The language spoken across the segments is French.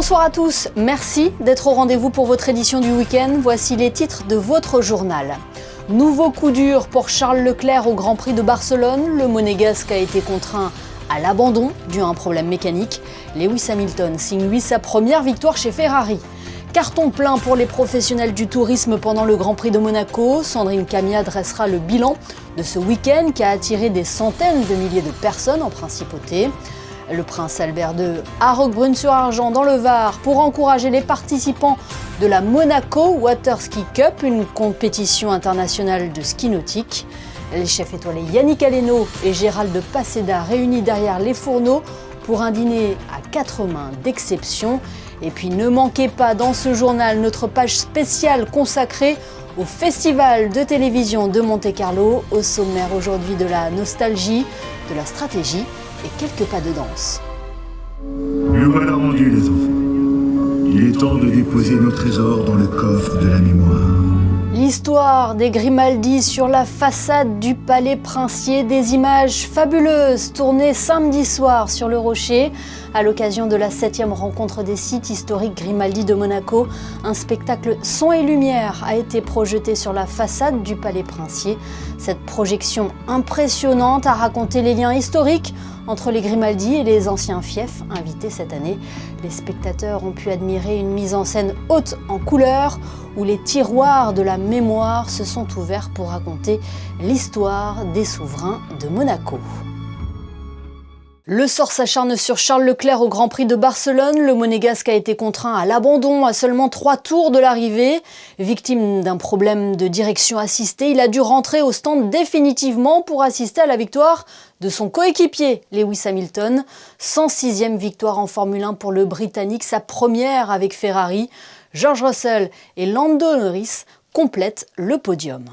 Bonsoir à tous, merci d'être au rendez-vous pour votre édition du week-end. Voici les titres de votre journal. Nouveau coup dur pour Charles Leclerc au Grand Prix de Barcelone. Le Monégasque a été contraint à l'abandon dû à un problème mécanique. Lewis Hamilton signe lui sa première victoire chez Ferrari. Carton plein pour les professionnels du tourisme pendant le Grand Prix de Monaco. Sandrine Camiat dressera le bilan de ce week-end qui a attiré des centaines de milliers de personnes en principauté. Le prince Albert II à Roquebrune-sur-Argent dans le Var pour encourager les participants de la Monaco Water Ski Cup, une compétition internationale de ski nautique. Les chefs étoilés Yannick Aleno et Gérald Paseda réunis derrière les fourneaux pour un dîner à 4 mains d'exception. Et puis ne manquez pas dans ce journal notre page spéciale consacrée au Festival de télévision de Monte-Carlo. Au sommaire aujourd'hui de la nostalgie, de la stratégie et quelques pas de danse. Le voilà rendu les enfants. Il est temps de déposer nos trésors dans le coffre de la mémoire. L'histoire des Grimaldi sur la façade du palais princier, des images fabuleuses tournées samedi soir sur le Rocher. À l'occasion de la 7e rencontre des sites historiques Grimaldi de Monaco, un spectacle son et lumière a été projeté sur la façade du palais princier. Cette projection impressionnante a raconté les liens historiques entre les Grimaldi et les anciens fiefs invités cette année. Les spectateurs ont pu admirer une mise en scène haute en couleurs où les tiroirs de la mémoire se sont ouverts pour raconter l'histoire des souverains de Monaco. Le sort s'acharne sur Charles Leclerc au Grand Prix de Barcelone. Le Monégasque a été contraint à l'abandon à seulement 3 tours de l'arrivée. Victime d'un problème de direction assistée, il a dû rentrer au stand définitivement pour assister à la victoire de son coéquipier, Lewis Hamilton. 106e victoire en Formule 1 pour le Britannique, sa première avec Ferrari. George Russell et Lando Norris complètent le podium.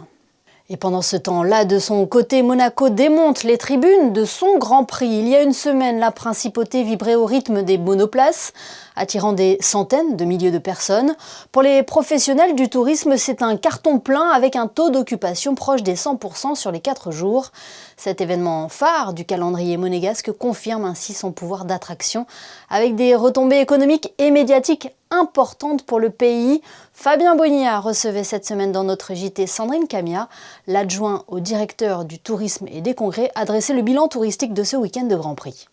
Et pendant ce temps-là, de son côté, Monaco démonte les tribunes de son Grand Prix. Il y a une semaine, la principauté vibrait au rythme des monoplaces, attirant des centaines de milliers de personnes. Pour les professionnels du tourisme, c'est un carton plein avec un taux d'occupation proche des 100% sur les 4 jours. Cet événement phare du calendrier monégasque confirme ainsi son pouvoir d'attraction, avec des retombées économiques et médiatiques importantes pour le pays. Fabien Bognat recevait cette semaine dans notre JT Sandrine Camiat. L'adjoint au directeur du tourisme et des congrès a dressé le bilan touristique de ce week-end de Grand Prix.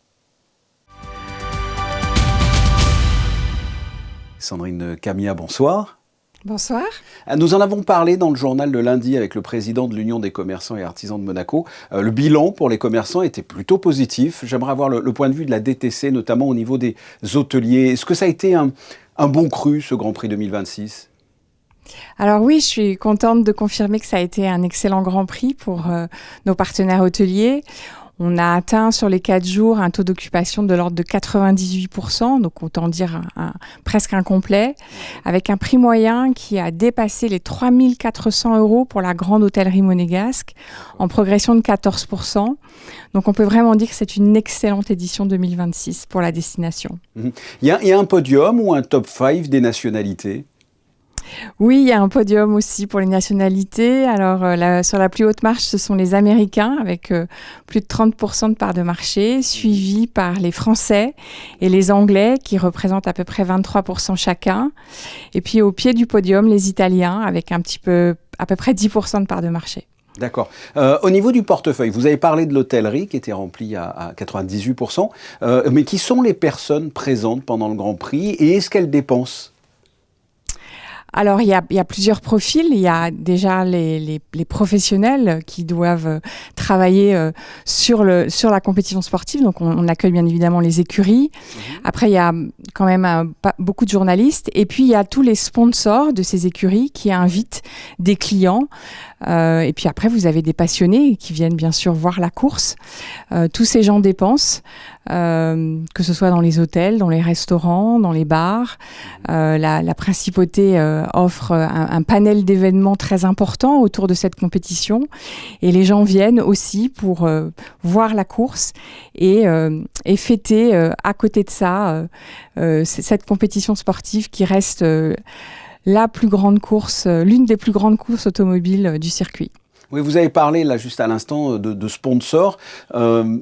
Sandrine Camiat, bonsoir. Bonsoir. Nous en avons parlé dans le journal de lundi avec le président de l'Union des commerçants et artisans de Monaco. Le bilan pour les commerçants était plutôt positif. J'aimerais avoir le point de vue de la DTC, notamment au niveau des hôteliers. Est-ce que ça a été un bon cru, ce Grand Prix 2026 ? Alors oui, je suis contente de confirmer que ça a été un excellent Grand Prix pour nos partenaires hôteliers. On a atteint sur les 4 jours un taux d'occupation de l'ordre de 98%, donc autant dire presque un complet, avec un prix moyen qui a dépassé les 3 400 € pour la grande hôtellerie monégasque, en progression de 14%. Donc on peut vraiment dire que c'est une excellente édition 2026 pour la destination. Il y a un podium ou un top 5 des nationalités ? Oui, il y a un podium aussi pour les nationalités. Alors, sur la plus haute marche, ce sont les Américains avec plus de 30% de part de marché, suivis par les Français et les Anglais qui représentent à peu près 23% chacun. Et puis, au pied du podium, les Italiens avec à peu près 10% de part de marché. D'accord. Au niveau du portefeuille, vous avez parlé de l'hôtellerie qui était remplie à 98%. Mais qui sont les personnes présentes pendant le Grand Prix et est-ce qu'elles dépensent ? Alors, il y a plusieurs profils. Il y a déjà les professionnels qui doivent travailler sur la compétition sportive. Donc, on accueille bien évidemment les écuries. Après, il y a quand même beaucoup de journalistes. Et puis, il y a tous les sponsors de ces écuries qui invitent des clients. Et puis après, vous avez des passionnés qui viennent bien sûr voir la course. Tous ces gens dépensent, que ce soit dans les hôtels, dans les restaurants, dans les bars. La principauté offre un panel d'événements très important autour de cette compétition. Et les gens viennent aussi pour voir la course et fêter à côté de ça cette compétition sportive qui reste la plus grande course, l'une des plus grandes courses automobiles du circuit. Oui, vous avez parlé là juste à l'instant de sponsors.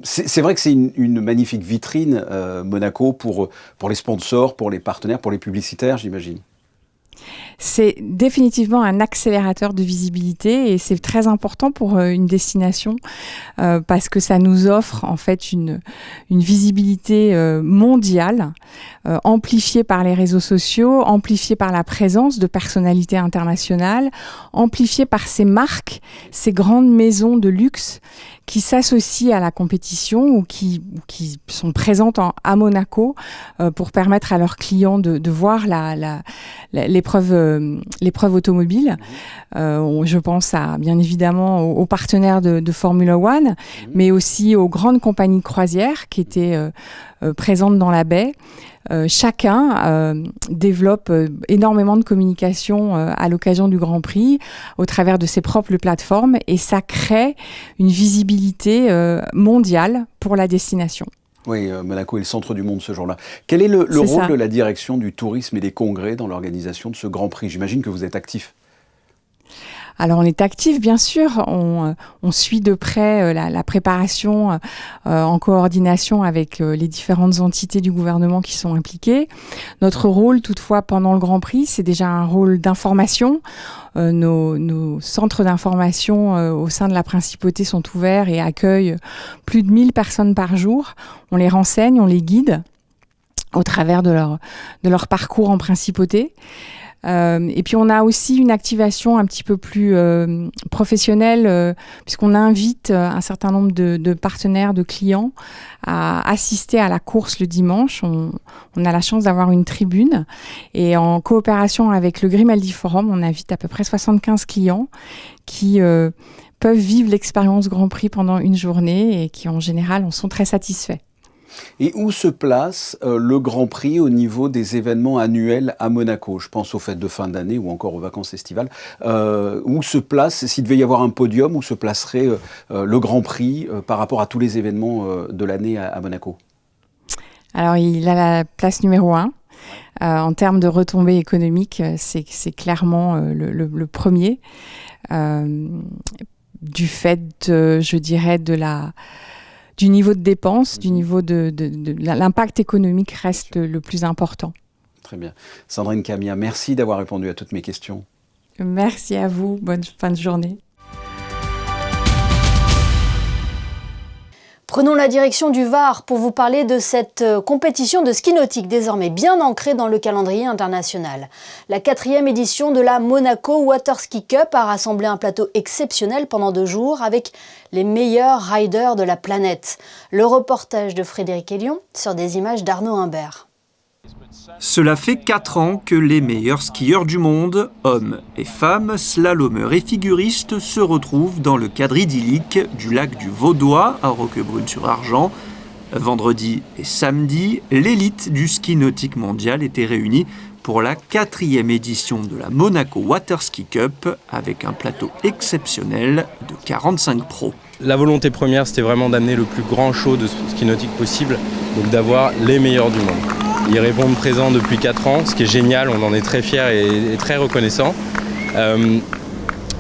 C'est vrai que c'est une magnifique vitrine, Monaco, pour les sponsors, pour les partenaires, pour les publicitaires, j'imagine. C'est définitivement un accélérateur de visibilité et c'est très important pour une destination parce que ça nous offre en fait une visibilité mondiale, amplifiée par les réseaux sociaux, amplifiée par la présence de personnalités internationales, amplifiée par ces marques, ces grandes maisons de luxe qui s'associent à la compétition ou qui sont présentes à Monaco pour permettre à leurs clients de voir l'épreuve automobile. Je pense bien évidemment aux partenaires de Formula One, mais aussi aux grandes compagnies de croisière qui étaient présentes dans la baie. Chacun développe énormément de communication à l'occasion du Grand Prix au travers de ses propres plateformes et ça crée une visibilité mondiale pour la destination. Oui, Monaco est le centre du monde ce jour-là. Quel est le rôle de la direction du tourisme et des congrès dans l'organisation de ce Grand Prix ? J'imagine que vous êtes actif. Alors on est actif, bien sûr, on suit de près la préparation en coordination avec les différentes entités du gouvernement qui sont impliquées. Notre rôle, toutefois, pendant le Grand Prix, c'est déjà un rôle d'information. Nos centres d'information au sein de la Principauté sont ouverts et accueillent plus de 1000 personnes par jour. On les renseigne, on les guide au travers de leur parcours en Principauté. Et puis on a aussi une activation un petit peu plus professionnelle puisqu'on invite un certain nombre de partenaires, de clients à assister à la course le dimanche. On a la chance d'avoir une tribune et en coopération avec le Grimaldi Forum, on invite à peu près 75 clients qui peuvent vivre l'expérience Grand Prix pendant une journée et qui en général en sont très satisfaits. Et où se place le Grand Prix au niveau des événements annuels à Monaco ? Je pense aux fêtes de fin d'année ou encore aux vacances estivales. Où se place, s'il devait y avoir un podium, où se placerait le Grand Prix par rapport à tous les événements de l'année à Monaco ? Alors, il a la place numéro 1. En termes de retombées économiques, c'est clairement le premier. Du fait, je dirais, du niveau de dépenses, du niveau de l'impact économique reste le plus important. Très bien. Sandrine Camia, merci d'avoir répondu à toutes mes questions. Merci à vous. Bonne fin de journée. Prenons la direction du Var pour vous parler de cette compétition de ski nautique désormais bien ancrée dans le calendrier international. La 4e édition de la Monaco Water Ski Cup a rassemblé un plateau exceptionnel pendant 2 jours avec les meilleurs riders de la planète. Le reportage de Frédéric Hélion sur des images d'Arnaud Humbert. Cela fait 4 ans que les meilleurs skieurs du monde, hommes et femmes, slalomeurs et figuristes, se retrouvent dans le cadre idyllique du lac du Vaudois à Roquebrune-sur-Argent. Vendredi et samedi, l'élite du ski nautique mondial était réunie pour la 4e édition de la Monaco Water Ski Cup avec un plateau exceptionnel de 45 pros. La volonté première, c'était vraiment d'amener le plus grand show de ski nautique possible, donc d'avoir les meilleurs du monde. Ils répondent présents depuis 4 ans, ce qui est génial, on en est très fiers et très reconnaissants.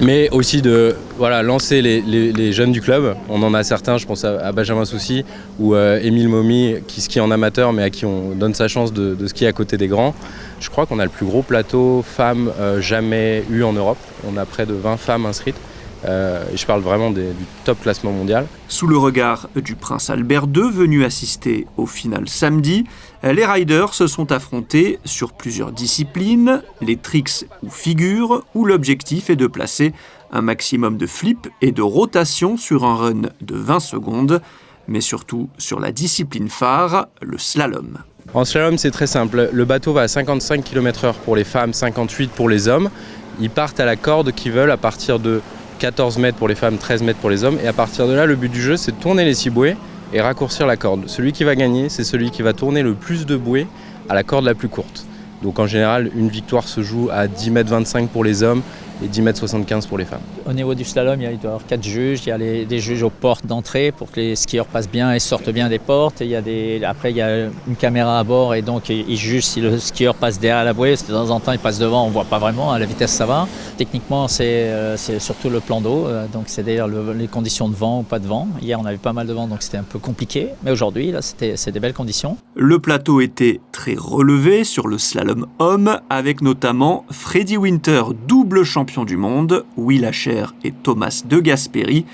Mais aussi de lancer les jeunes du club. On en a certains, je pense à Benjamin Soucy ou Émile Momy qui skie en amateur mais à qui on donne sa chance de skier à côté des grands. Je crois qu'on a le plus gros plateau femmes jamais eu en Europe. On a près de 20 femmes inscrites. Et je parle vraiment du top classement mondial. Sous le regard du prince Albert II, venu assister au final samedi, les riders se sont affrontés sur plusieurs disciplines, les tricks ou figures, où l'objectif est de placer un maximum de flips et de rotation sur un run de 20 secondes, mais surtout sur la discipline phare, le slalom. En slalom, c'est très simple. Le bateau va à 55 km/h pour les femmes, 58 pour les hommes. Ils partent à la corde qu'ils veulent à partir de 14 mètres pour les femmes, 13 mètres pour les hommes. Et à partir de là, le but du jeu, c'est de tourner les 6 bouées et raccourcir la corde. Celui qui va gagner, c'est celui qui va tourner le plus de bouées à la corde la plus courte. Donc en général, une victoire se joue à 10 mètres 25 pour les hommes et 10,75 m pour les femmes. Au niveau du slalom, il doit y avoir 4 juges. Il y a des juges aux portes d'entrée pour que les skieurs passent bien et sortent bien des portes. Et après, il y a une caméra à bord et donc ils jugent si le skieur passe derrière la bouée. Parce que de temps en temps, il passe devant, on ne voit pas vraiment. À la vitesse, ça va. Techniquement, c'est surtout le plan d'eau. Donc, c'est-à-dire les conditions de vent ou pas de vent. Hier, on avait pas mal de vent, donc c'était un peu compliqué. Mais aujourd'hui, là, c'est des belles conditions. Le plateau était très relevé sur le slalom homme, avec notamment Freddy Winter, double champion du monde, Will Asher et Thomas De Gasperi.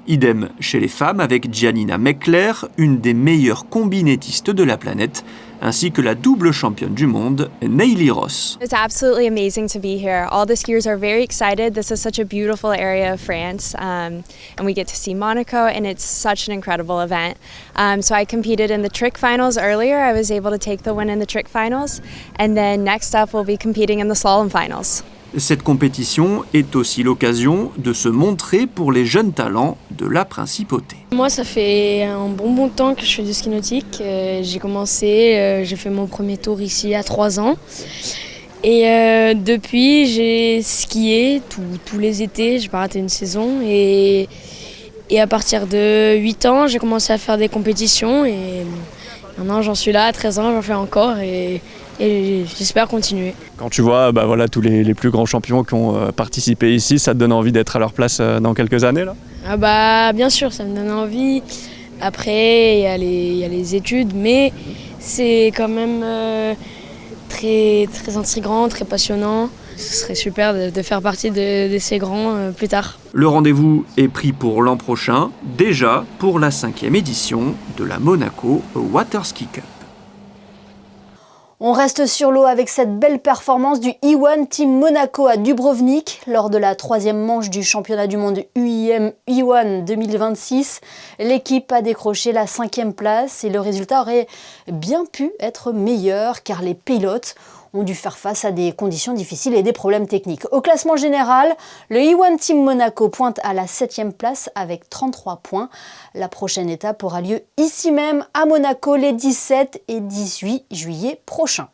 Idem chez les femmes avec Giannina Meckler, une des meilleures combinettistes de la planète, ainsi que la double championne du monde, Neily Ross. It's absolutely amazing to be here. All the skiers are very excited. This is such a beautiful area of France, and we get to see Monaco, and it's such an incredible event. So I competed in the trick finals earlier. I was able to take the win in the trick finals, and then next up we'll be competing in the slalom finals. Cette compétition est aussi l'occasion de se montrer pour les jeunes talents de la principauté. Moi, ça fait un bon temps que je fais du ski nautique. J'ai commencé, j'ai fait mon premier tour ici à 3 ans. Et depuis, j'ai skié tous les étés, j'ai pas raté une saison. Et à partir de 8 ans, j'ai commencé à faire des compétitions. Et maintenant, j'en suis là, à 13 ans, j'en fais encore. Et j'espère continuer. Quand tu vois tous les plus grands champions qui ont participé ici, ça te donne envie d'être à leur place dans quelques années là ? Bien sûr, ça me donne envie. Après, il y a les études, mais c'est quand même très, très intriguant, très passionnant. Ce serait super de faire partie de ces grands plus tard. Le rendez-vous est pris pour l'an prochain, déjà pour la 5e édition de la Monaco Water Ski Cup. On reste sur l'eau avec cette belle performance du E1 Team Monaco à Dubrovnik lors de la 3e manche du championnat du monde UIM E1 2026. L'équipe a décroché la 5e place et le résultat aurait bien pu être meilleur car les pilotes ont dû faire face à des conditions difficiles et des problèmes techniques. Au classement général, le E1 Team Monaco pointe à la 7e place avec 33 points. La prochaine étape aura lieu ici même à Monaco les 17 et 18 juillet prochains.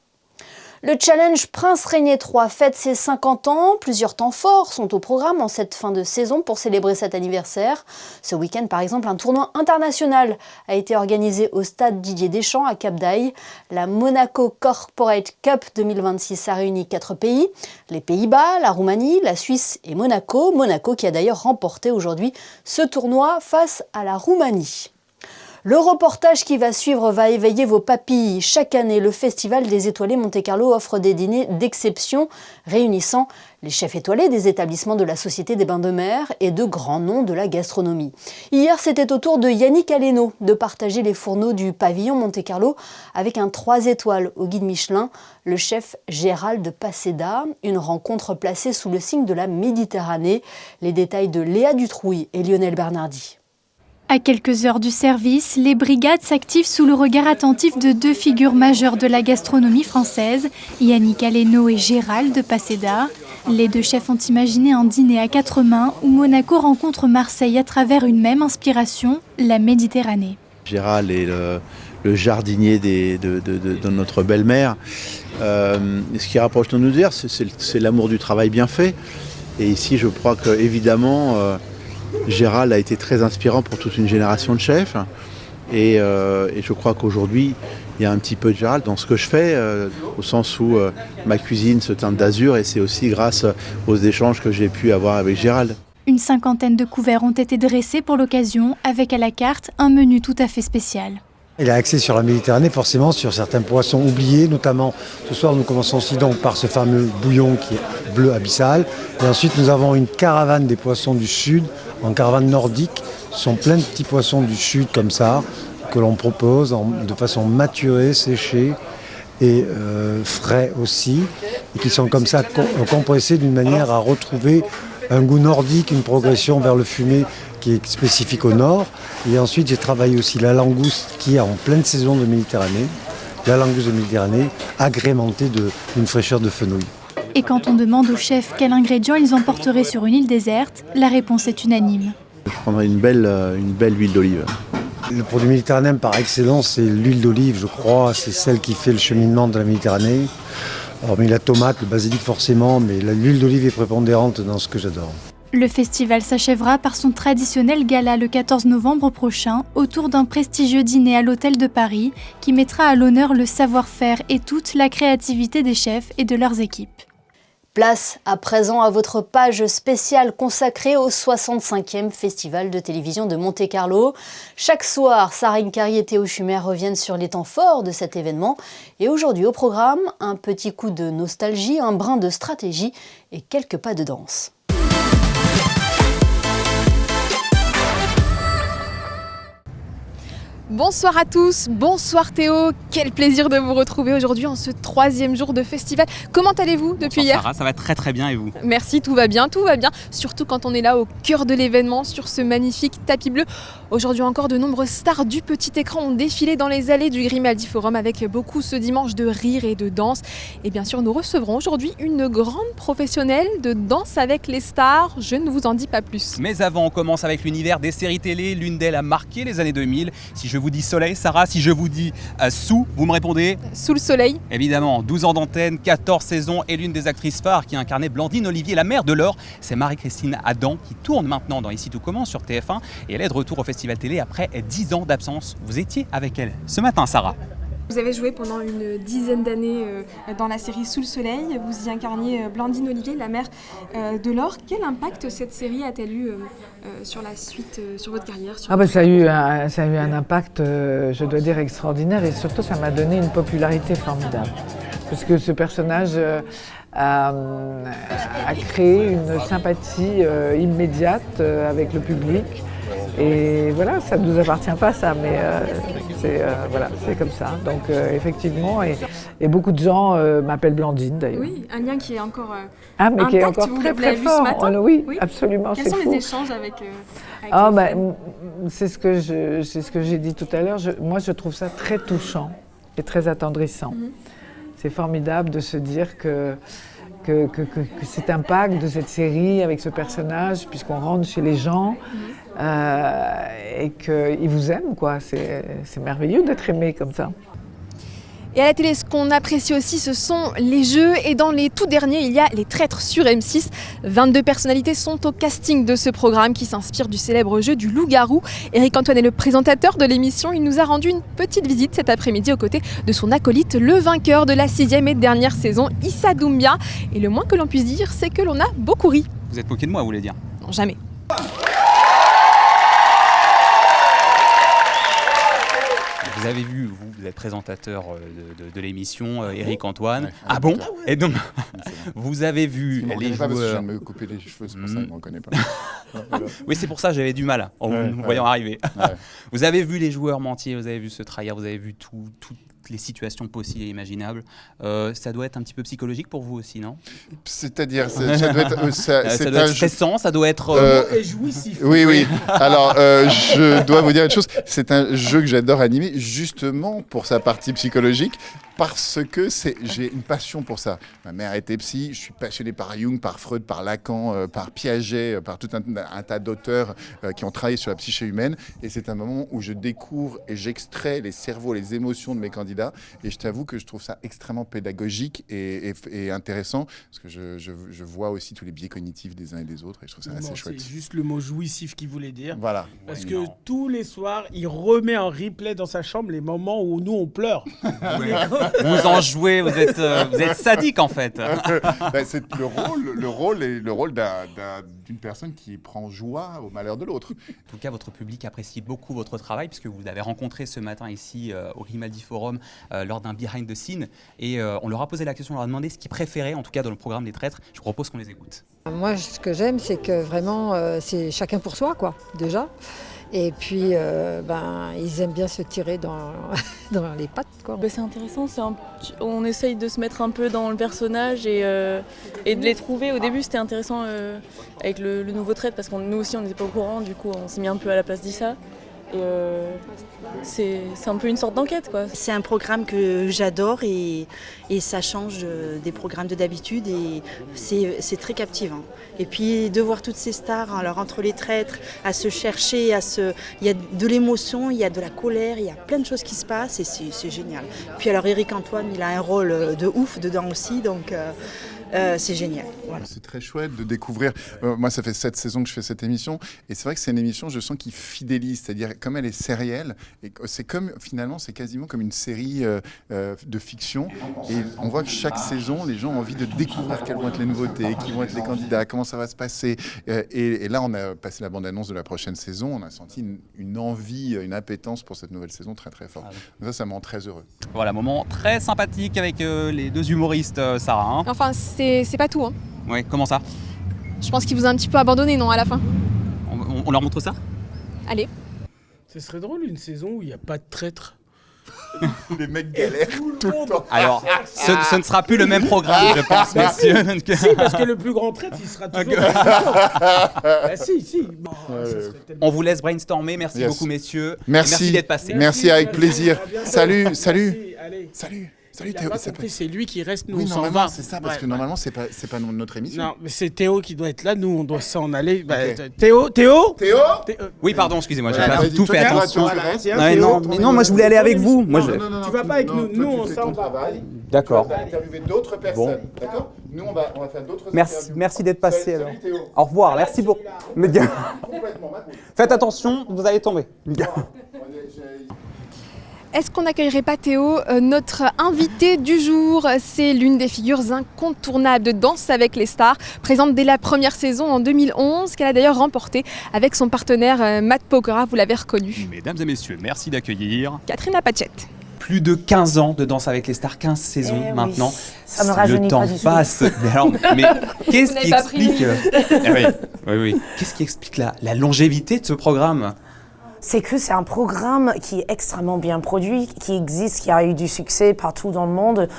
Le Challenge Prince Régnier 3 fête ses 50 ans. Plusieurs temps forts sont au programme en cette fin de saison pour célébrer cet anniversaire. Ce week-end, par exemple, un tournoi international a été organisé au stade Didier Deschamps à Cap d'Aille. La Monaco Corporate Cup 2026 a réuni 4 pays. Les Pays-Bas, la Roumanie, la Suisse et Monaco. Monaco qui a d'ailleurs remporté aujourd'hui ce tournoi face à la Roumanie. Le reportage qui va suivre va éveiller vos papilles. Chaque année, le Festival des Étoilés Monte-Carlo offre des dîners d'exception réunissant les chefs étoilés des établissements de la Société des Bains de Mer et de grands noms de la gastronomie. Hier, c'était au tour de Yannick Aleno de partager les fourneaux du pavillon Monte-Carlo avec un 3 étoiles au guide Michelin, le chef Gérald Paseda. Une rencontre placée sous le signe de la Méditerranée. Les détails de Léa Dutrouille et Lionel Bernardi. À quelques heures du service, les brigades s'activent sous le regard attentif de 2 figures majeures de la gastronomie française, Yannick Aleno et Gérald Paseda. Les 2 chefs ont imaginé un dîner à 4 mains où Monaco rencontre Marseille à travers une même inspiration, la Méditerranée. Gérald est le jardinier de notre belle-mère. Ce qui rapproche nos deux, c'est l'amour du travail bien fait. Et ici, je crois qu'évidemment, Gérald a été très inspirant pour toute une génération de chefs et je crois qu'aujourd'hui il y a un petit peu de Gérald dans ce que je fais au sens où ma cuisine se teinte d'azur et c'est aussi grâce aux échanges que j'ai pu avoir avec Gérald. Une 50aine de couverts ont été dressés pour l'occasion avec à la carte un menu tout à fait spécial. Il est axé sur la Méditerranée, forcément sur certains poissons oubliés, notamment ce soir nous commençons aussi donc par ce fameux bouillon qui est bleu abyssal. Et ensuite nous avons une caravane des poissons du sud, en caravane nordique. Ce sont plein de petits poissons du sud comme ça, que l'on propose de façon maturée, séchée et frais aussi, et qui sont comme ça compressés d'une manière à retrouver un goût nordique, une progression vers le fumé qui est spécifique au nord. Et ensuite, j'ai travaillé aussi la langouste qui est en pleine saison de Méditerranée. La langouste de Méditerranée agrémentée d'une fraîcheur de fenouil. Et quand on demande aux chefs quels ingrédients ils emporteraient sur une île déserte, la réponse est unanime. Je prendrais une belle huile d'olive. Le produit méditerranéen par excellence, c'est l'huile d'olive, je crois. C'est celle qui fait le cheminement de la Méditerranée. Hormis la tomate, le basilic forcément, mais l'huile d'olive est prépondérante dans ce que j'adore. Le festival s'achèvera par son traditionnel gala le 14 novembre prochain, autour d'un prestigieux dîner à l'Hôtel de Paris, qui mettra à l'honneur le savoir-faire et toute la créativité des chefs et de leurs équipes. Place à présent à votre page spéciale consacrée au 65e Festival de télévision de Monte-Carlo. Chaque soir, Sarah Inquari et Théo Schumer reviennent sur les temps forts de cet événement. Et aujourd'hui au programme, un petit coup de nostalgie, un brin de stratégie et quelques pas de danse. Bonsoir à tous, bonsoir Théo, quel plaisir de vous retrouver aujourd'hui en ce 3e jour de festival. Comment allez-vous depuis hier ? Sarah, ça va très très bien et vous ? Merci, tout va bien, surtout quand on est là au cœur de l'événement sur ce magnifique tapis bleu. Aujourd'hui encore, de nombreuses stars du petit écran ont défilé dans les allées du Grimaldi Forum avec beaucoup ce dimanche de rire et de danse. Et bien sûr, nous recevrons aujourd'hui une grande professionnelle de danse avec les stars, je ne vous en dis pas plus. Mais avant, on commence avec l'univers des séries télé, l'une d'elles a marqué les années 2000. Si je vous dis soleil, Sarah, si je vous dis sous, vous me répondez ? Sous le soleil. Évidemment, 12 ans d'antenne, 14 saisons et l'une des actrices phares qui incarnait Blandine Olivier, la mère de l'or, c'est Marie-Christine Adam qui tourne maintenant dans Ici tout commence sur TF1 et elle est de retour au Festival Télé après 10 ans d'absence. Vous étiez avec elle ce matin, Sarah. Vous avez joué pendant une dizaine d'années dans la série Sous le soleil. Vous y incarniez Blandine Olivier, la mère de l'or. Quel impact cette série a-t-elle eu sur la suite, sur votre carrière Ça a eu un impact, je dois dire, extraordinaire. Et surtout, ça m'a donné une popularité formidable. Parce que ce personnage a créé une sympathie immédiate avec le public. Et voilà, ça ne nous appartient pas ça, mais c'est comme ça. Donc effectivement, et beaucoup de gens m'appellent Blandine d'ailleurs. Oui, un lien qui est encore qui est encore très très fort. Oui, absolument. Quels sont les échanges avec c'est ce que j'ai dit tout à l'heure. Moi, je trouve ça très touchant et très attendrissant. C'est formidable de se dire que cet impact de cette série avec ce personnage, puisqu'on rentre chez les gens et qu'ils vous aiment, quoi. C'est merveilleux d'être aimé comme ça. Et à la télé, ce qu'on apprécie aussi, ce sont les jeux. Et dans les tout derniers, il y a Les Traîtres sur M6. 22 personnalités sont au casting de ce programme qui s'inspire du célèbre jeu du loup-garou. Éric Antoine est le présentateur de l'émission. Il nous a rendu une petite visite cet après-midi aux côtés de son acolyte, le vainqueur de la 6e et dernière saison, Issa Doumbia. Et le moins que l'on puisse dire, c'est que l'on a beaucoup ri. Vous êtes moqué de moi, vous voulez dire ? Non, jamais. Vous avez vu, vous êtes présentateur de l'émission, Éric Antoine. Ouais, ah bon ? Et donc, vous avez vu les joueurs... Pas parce que je viens de me couper les cheveux, c'est pour ça qu'il ne me reconnaît pas. Oui, c'est pour ça que j'avais du mal en vous voyant arriver. Ouais. Vous avez vu les joueurs mentir, vous avez vu se trahir, vous avez vu toutes les situations possibles et imaginables. Ça doit être un petit peu psychologique pour vous aussi, non ? C'est-à-dire, ça doit être... ça doit être stressant, ça doit être... jouissif. Oui. Alors, je dois vous dire une chose. C'est un jeu que j'adore animer, justement pour sa partie psychologique, parce que j'ai une passion pour ça. Ma mère était psy, je suis passionné par Jung, par Freud, par Lacan, par Piaget, par tout un tas d'auteurs qui ont travaillé sur la psyché humaine. Et c'est un moment où je découvre et j'extrais les cerveaux, les émotions de mes candidats. Et je t'avoue que je trouve ça extrêmement pédagogique et intéressant, parce que je vois aussi tous les biais cognitifs des uns et des autres, et je trouve ça assez chouette. C'est juste le mot jouissif qu'il voulait dire. Voilà. Parce que tous les soirs, il remet en replay dans sa chambre les moments où nous, on pleure. Vous en jouez, vous êtes sadique en fait. C'est le rôle d'une personne qui prend joie au malheur de l'autre. En tout cas, votre public apprécie beaucoup votre travail, puisque vous l'avez rencontré ce matin ici au Grimaldi Forum lors d'un behind the scene. Et on leur a posé la question, on leur a demandé ce qu'ils préféraient, en tout cas dans le programme des Traîtres. Je propose qu'on les écoute. Moi, ce que j'aime, c'est que vraiment, c'est chacun pour soi, quoi, déjà. Et puis, ils aiment bien se tirer dans les pattes, quoi. C'est intéressant, on essaye de se mettre un peu dans le personnage et de les trouver. Au début, c'était intéressant avec le nouveau traître, parce que nous aussi, on n'était pas au courant, du coup, on s'est mis un peu à la place d'Issa. Et c'est un peu une sorte d'enquête, quoi. C'est un programme que j'adore et ça change des programmes de d'habitude et c'est très captivant. Et puis de voir toutes ces stars, alors entre les traîtres, à se chercher, il y a de l'émotion, il y a de la colère, il y a plein de choses qui se passent et c'est génial. Puis alors Éric Antoine, il a un rôle de ouf dedans aussi, donc c'est génial. Voilà. C'est très chouette de découvrir. Moi, ça fait 7 saisons que je fais cette émission. Et c'est vrai que c'est une émission, je sens, qui fidélise. C'est-à-dire, comme elle est sérielle, et c'est comme, finalement, c'est quasiment comme une série de fiction. Et on voit que chaque saison, les gens ont envie de découvrir quelles vont être les nouveautés, qui vont être les candidats, comment ça va se passer. Et là, on a passé la bande-annonce de la prochaine saison. On a senti une envie, une appétence pour cette nouvelle saison très, très forte. Donc ça me rend très heureux. Voilà, moment très sympathique avec les deux humoristes, Sarah. Enfin, c'est pas tout. Ouais, comment ça? Je pense qu'il vous a un petit peu abandonné, non, à la fin? On leur montre ça? Allez. Ce serait drôle une saison où il n'y a pas de traître. Les mecs galèrent tout le temps. Alors, ce ne sera plus le même programme, je pense, messieurs. Si, parce que le plus grand traître, il sera toujours... Ah, si. Bon, on vous laisse brainstormer. Merci beaucoup, messieurs. Merci d'être passés. Merci, avec plaisir. Salut. Salut Théo. C'est lui qui reste, nous oui, on s'en va. C'est ça, parce que normalement c'est pas notre émission. Non, mais c'est Théo qui doit être là, nous on doit s'en aller. Okay. Théo. Oui, pardon, excusez-moi, j'ai voilà, pas tout fait attention. Non, moi je voulais aller avec vous. Moi, tu vas pas avec nous, nous on s'en va. D'accord. Tu vas interviewer d'autres personnes, d'accord? Nous on va faire d'autres interviews. Merci d'être passé alors. Salut Théo. Au revoir, merci beaucoup. Complètement. Faites attention, vous allez tomber. Est-ce qu'on n'accueillerait pas Théo, notre invité du jour? C'est l'une des figures incontournables de Danse avec les stars, présente dès la première saison en 2011, qu'elle a d'ailleurs remportée avec son partenaire Matt Pokora, vous l'avez reconnu. Mesdames et messieurs, merci d'accueillir Katrina Patchett. Plus de 15 ans de Danse avec les stars, 15 saisons maintenant. Ça me rajeunit le temps pas du tout. passe. Mais qu'est-ce qui explique oui. Qu'est-ce qui explique la longévité de ce programme? C'est que c'est un programme qui est extrêmement bien produit, qui existe, qui a eu du succès partout dans le monde,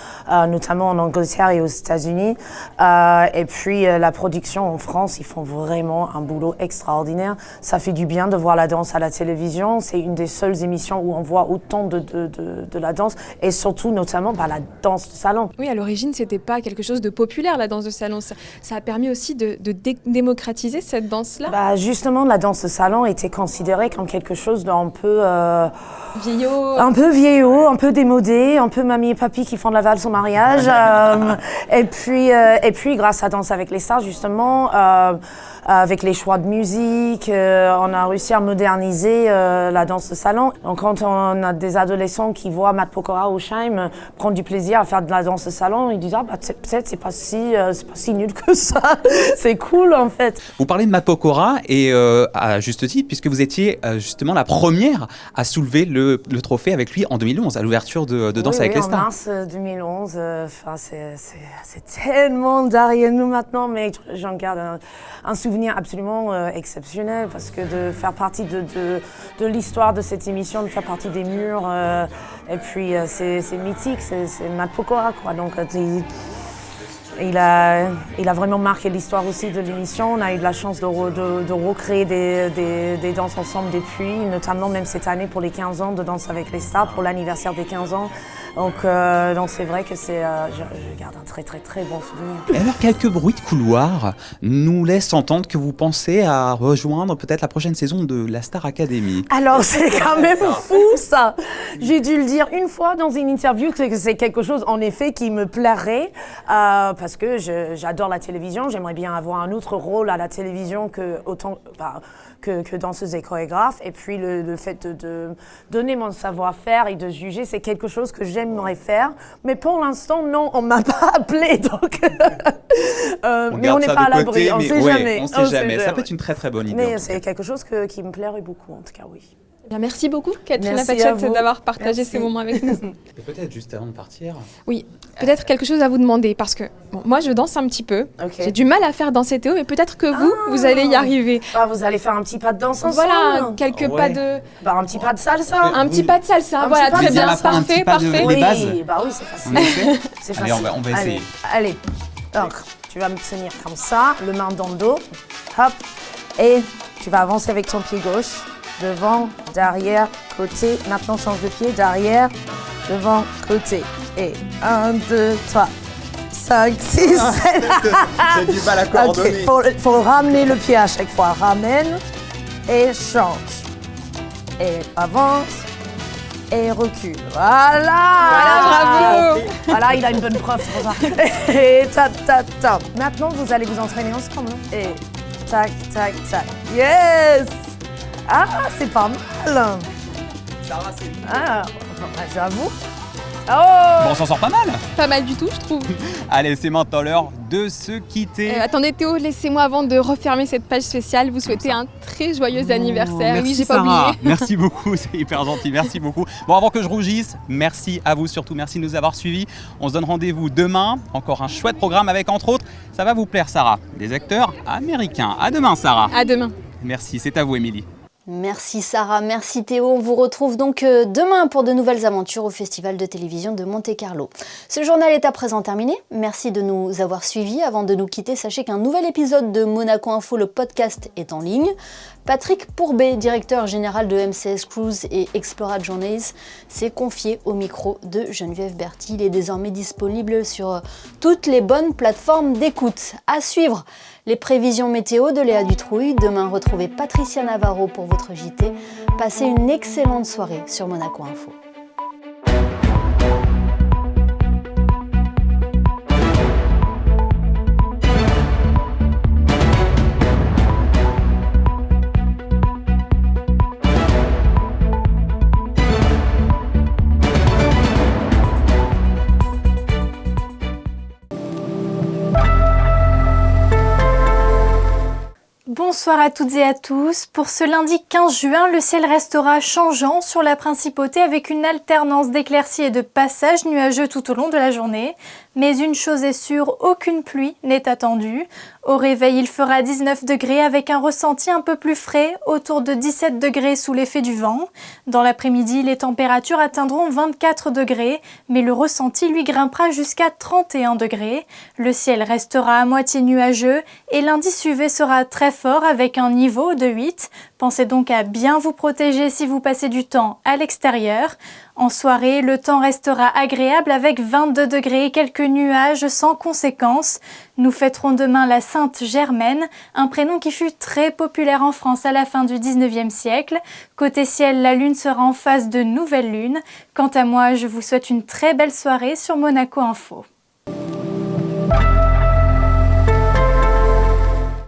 notamment en Angleterre et aux États-Unis. Et puis la production en France, ils font vraiment un boulot extraordinaire. Ça fait du bien de voir la danse à la télévision. C'est une des seules émissions où on voit autant de la danse et surtout notamment la danse de salon. Oui, à l'origine, c'était pas quelque chose de populaire, la danse de salon. Ça a permis aussi de démocratiser cette danse-là. Justement, la danse de salon était considérée comme quelque chose d'un peu vieillot, un peu démodé, un peu mamie et papy qui font de la valse au mariage. Et puis grâce à Danse avec les stars, justement, avec les choix de musique, on a réussi à moderniser la danse de salon. Donc quand on a des adolescents qui voient Matt Pokora au Scheim prendre du plaisir à faire de la danse de salon, ils disent peut-être c'est pas si nul que ça. C'est cool en fait. Vous parlez de Matt Pokora et à juste titre, puisque vous étiez justement la première à soulever le trophée avec lui en 2011 à l'ouverture de Danse avec les stars. En mars 2011, c'est tellement derrière nous maintenant, mais j'en garde un souvenir absolument exceptionnel parce que de faire partie de l'histoire de cette émission, de faire partie des murs, et puis c'est mythique, c'est Matt Pokora quoi. Donc il a vraiment marqué l'histoire aussi de l'émission. On a eu de la chance de recréer des danses ensemble depuis, notamment même cette année pour les 15 ans de Danse avec les stars, pour l'anniversaire des 15 ans. Donc c'est vrai que je garde un très très très bon souvenir. Et alors quelques bruits de couloir nous laissent entendre que vous pensez à rejoindre peut-être la prochaine saison de la Star Academy. Alors c'est quand même fou ça. J'ai dû le dire une fois dans une interview que c'est quelque chose en effet qui me plairait parce que j'adore la télévision. J'aimerais bien avoir un autre rôle à la télévision que danseuse et chorégraphe. Et puis le fait de donner mon savoir-faire et de juger, c'est quelque chose que j'aimerais faire. Mais pour l'instant, non, on ne m'a pas appelé. Donc mais on n'est pas à l'abri, on ne sait jamais. On sait jamais. Ça peut être une très très bonne idée. Mais c'est quelque chose qui me plairait beaucoup, en tout cas, oui. Bien, merci beaucoup, Katrina Patchett, d'avoir partagé ces moments avec nous. Et peut-être juste avant de partir. Oui, peut-être quelque chose à vous demander parce que moi je danse un petit peu. Okay. J'ai du mal à faire danser Théo, mais peut-être que vous allez y arriver. Vous allez faire un petit pas de danse ensemble. Voilà, quelques pas de. Un petit pas de salsa. Un petit pas de salsa, voilà, très bien, parfait. Oui, c'est facile. C'est facile. Allez, on va essayer. Allez, donc tu vas me tenir comme ça, le main dans le dos, hop, et tu vas avancer avec ton pied gauche. devant, derrière, côté. Maintenant, change de pied, derrière, devant, côté. Et 1, 2, 3, 5, 6, 7. J'ai du mal à coordonner. Okay. Faut ramener le pied à chaque fois. Ramène et change. Et avance et recule. Voilà, bravo. Voilà, il a une bonne prof, c'est pour ça. Et ta. Maintenant, vous allez vous entraîner ensemble. Et tac, tac, tac. Yes. Ah, c'est pas mal. Sarah, c'est Ah, j'avoue. Oh! Bon, on s'en sort pas mal. Pas mal du tout, je trouve. Allez, c'est maintenant l'heure de se quitter. Attendez Théo, laissez-moi avant de refermer cette page spéciale, vous souhaiter un très joyeux anniversaire. Merci, Oui, j'ai pas Sarah. oublié. Merci beaucoup, c'est hyper gentil, merci beaucoup. Bon, avant que je rougisse, merci à vous surtout, merci de nous avoir suivis. On se donne rendez-vous demain, encore un chouette programme avec entre autres, ça va vous plaire Sarah, des acteurs américains. À demain Sarah. À demain. Merci, c'est à vous Émilie. Merci Sarah, merci Théo. On vous retrouve donc demain pour de nouvelles aventures au Festival de télévision de Monte-Carlo. Ce journal est à présent terminé. Merci de nous avoir suivis. Avant de nous quitter, sachez qu'un nouvel épisode de Monaco Info, le podcast, est en ligne. Patrick Pourbet, directeur général de MCS Cruise et Explora Journeys, s'est confié au micro de Geneviève Berti. Il est désormais disponible sur toutes les bonnes plateformes d'écoute. À suivre, les prévisions météo de Léa Dutrouille. Demain, retrouvez Patricia Navarro pour votre JT. Passez une excellente soirée sur Monaco Info. Bonsoir à toutes et à tous. Pour ce lundi 15 juin, le ciel restera changeant sur la principauté avec une alternance d'éclaircies et de passages nuageux tout au long de la journée. Mais une chose est sûre, aucune pluie n'est attendue. Au réveil, il fera 19 degrés avec un ressenti un peu plus frais, autour de 17 degrés sous l'effet du vent. Dans l'après-midi, les températures atteindront 24 degrés, mais le ressenti lui grimpera jusqu'à 31 degrés. Le ciel restera à moitié nuageux et l'indice UV sera très fort avec un niveau de 8. Pensez donc à bien vous protéger si vous passez du temps à l'extérieur. En soirée, le temps restera agréable avec 22 degrés et quelques nuages sans conséquence. Nous fêterons demain la Sainte Germaine, un prénom qui fut très populaire en France à la fin du 19e siècle. Côté ciel, la lune sera en phase de nouvelle lune. Quant à moi, je vous souhaite une très belle soirée sur Monaco Info.